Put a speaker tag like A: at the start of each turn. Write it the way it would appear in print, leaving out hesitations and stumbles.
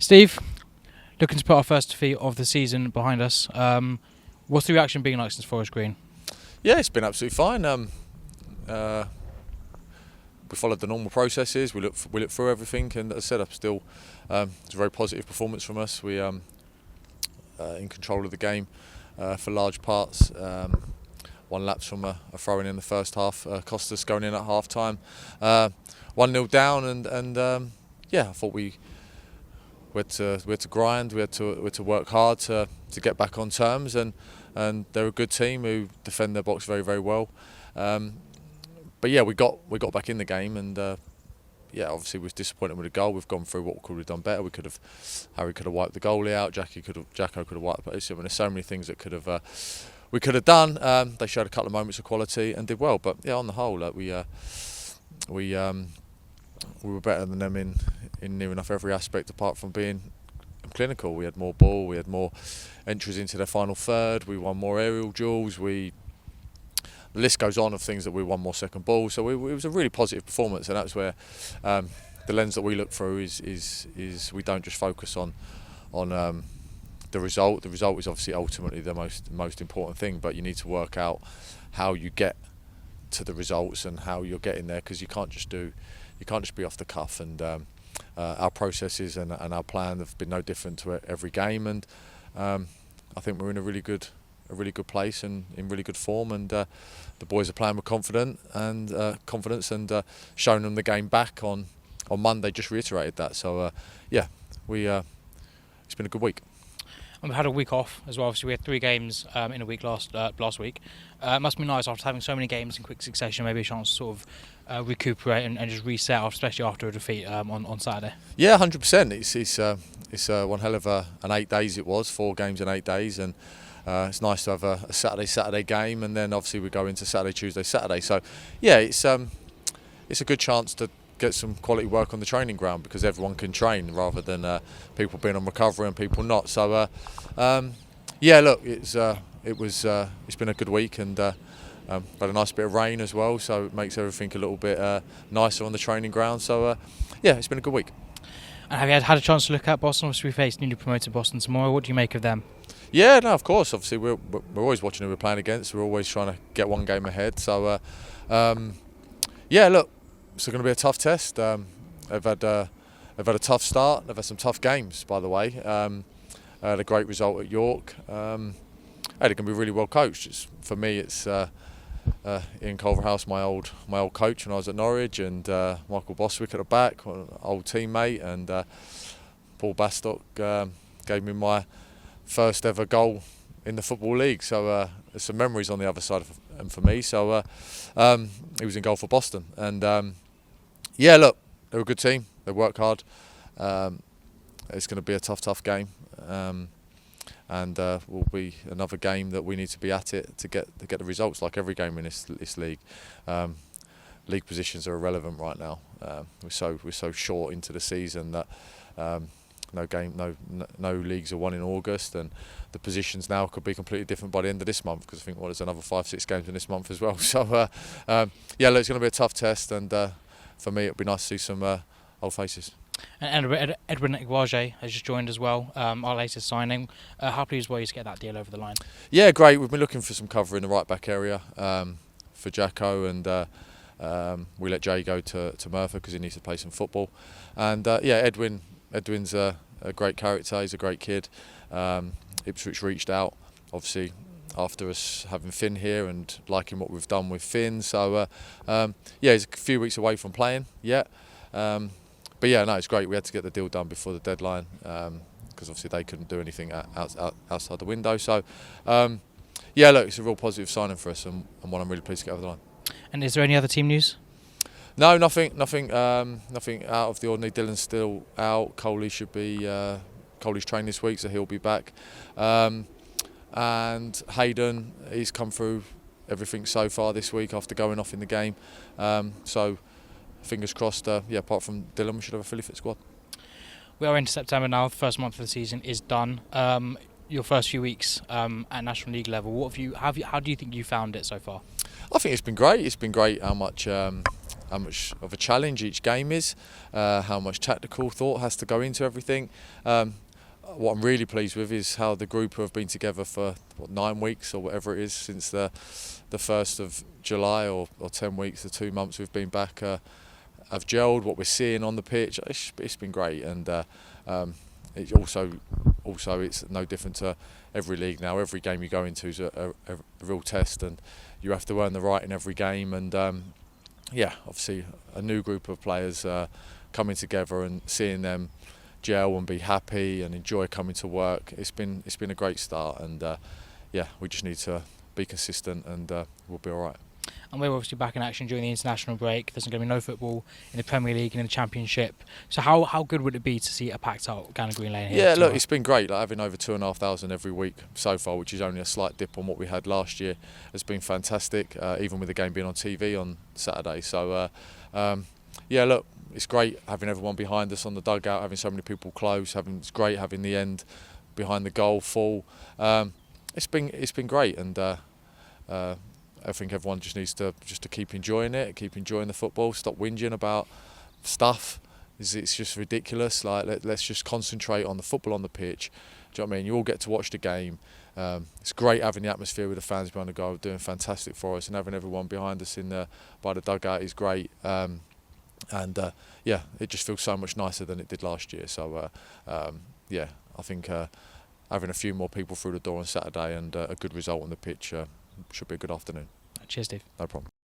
A: Steve, looking to put our first defeat of the season behind us. What's the reaction been like since Forest Green?
B: Yeah, it's been absolutely fine. We followed the normal processes. We looked through everything, and as I said, it's a very positive performance from us. We in control of the game for large parts. One lapse from a throw-in in the first half cost us going in at half time. 1-0 down, and I thought we had to grind. We had to work hard to get back on terms, and they're a good team who defend their box very, very well. But yeah, we got back in the game, and obviously we was disappointed with the goal. We've gone through what could we have done better. Harry could have wiped the goalie out. Jacko could have wiped it. There's so many things that we could have done. They showed a couple of moments of quality and did well. But yeah, on the whole, we were better than them in near enough every aspect, apart from being clinical. We had more ball. We had more entries into their final third. We won more aerial duels. The list goes on of things that we won more second ball. So it was a really positive performance, and that's where the lens that we look through is we don't just focus on the result. The result is obviously ultimately the most important thing, but you need to work out how you get to the results and how you're getting there, because you can't just be off the cuff. And our processes and our plan have been no different to every game, and I think we're in a really good place and in really good form, and the boys are playing with confidence, and showing them the game back on Monday just reiterated that. So it's been a good week.
A: And we had a week off as well. Obviously, we had 3 games in a week last week. It must be nice after having so many games in quick succession, maybe a chance to sort of recuperate and just reset, especially after a defeat on Saturday. Yeah,
B: 100%. It's one hell of an 8 days. It was 4 games in 8 days, and it's nice to have a Saturday game, and then obviously we go into Saturday, Tuesday, Saturday. So yeah, it's a good chance to get some quality work on the training ground, because everyone can train rather than people being on recovery and people not. So look, it's been a good week, and had a nice bit of rain as well, so it makes everything a little bit nicer on the training ground. So it's been a good week.
A: And have you had a chance to look at Boston? Obviously, we face newly promoted Boston tomorrow. What do you make of them?
B: Yeah, no, of course. Obviously, we're always watching who we're playing against. We're always trying to get one game ahead. So look, it's going to be a tough test. They've had a tough start. They've had some tough games, by the way. Had a great result at York. They're going to be really well coached. For me, it's Ian Culverhouse, my old coach when I was at Norwich, and Michael Bostwick at the back, an old teammate, and Paul Bastock gave me my first ever goal in the Football League. So there's some memories on the other side of him for me. So he was in goal for Boston, and look, they're a good team. They work hard. It's going to be a tough game. And will be another game that we need to be at it to get the results, like every game in this league. League positions are irrelevant right now. We're so short into the season that no leagues are won in August, and the positions now could be completely different by the end of this month, because I think there's another 5-6 games in this month as well. So look, it's going to be a tough test, and for me it'll be nice to see some old faces.
A: And Edwin Iguaje has just joined as well, our latest signing. How pleased were you to get that deal over the line? Yeah,
B: great. We've been looking for some cover in the right back area for Jacko, and we let Jay go to Merthyr because he needs to play some football. And Edwin's a great character. He's a great kid. Ipswich reached out, obviously, after us having Finn here and liking what we've done with Finn. So he's a few weeks away from playing yet. But it's great. We had to get the deal done before the deadline, because obviously they couldn't do anything outside the window. So look, it's a real positive signing for us, and one I'm really pleased to get over the line.
A: And is there any other team news?
B: No, nothing out of the ordinary. Dylan's still out. Coley's trained this week, so he'll be back. And Hayden, he's come through everything so far this week after going off in the game. So fingers crossed, apart from Dylan, we should have a fully fit squad.
A: We are into September now. The first month of the season is done. Your first few weeks at National League level, how do you think you found it so far?
B: I think it's been great. It's been great how much much of a challenge each game is, how much tactical thought has to go into everything. What I'm really pleased with is how the group have been together for 9 weeks or whatever it is since the 1st of July, or 10 weeks, the 2 months we've been back. Have gelled. What we're seeing on the pitch, it's been great, and it also it's no different to every league now. Every game you go into is a real test, and you have to earn the right in every game. And obviously a new group of players coming together and seeing them gel and be happy and enjoy coming to work. It's been a great start, and we just need to be consistent, and we'll be all right.
A: And we're obviously back in action during the international break. There's going to be no football in the Premier League and in the Championship. So how good would it be to see a packed out Gannett Green Lane here?
B: Yeah, look, it's been great. Like, having over 2,500 every week so far, which is only a slight dip on what we had last year, has been fantastic. Even with the game being on TV on Saturday. So look, it's great having everyone behind us on the dugout, having so many people close. It's great having the end behind the goal full. It's been great, and I think everyone just needs to keep enjoying it, keep enjoying the football, stop whinging about stuff. It's just ridiculous. Like, let's just concentrate on the football on the pitch. Do you know what I mean? You all get to watch the game. It's great having the atmosphere with the fans behind the goal, doing fantastic for us, and having everyone behind us by the dugout is great. It just feels so much nicer than it did last year. So I think having a few more people through the door on Saturday and a good result on the pitch should be a good afternoon.
A: Cheers, Steve.
B: No problem.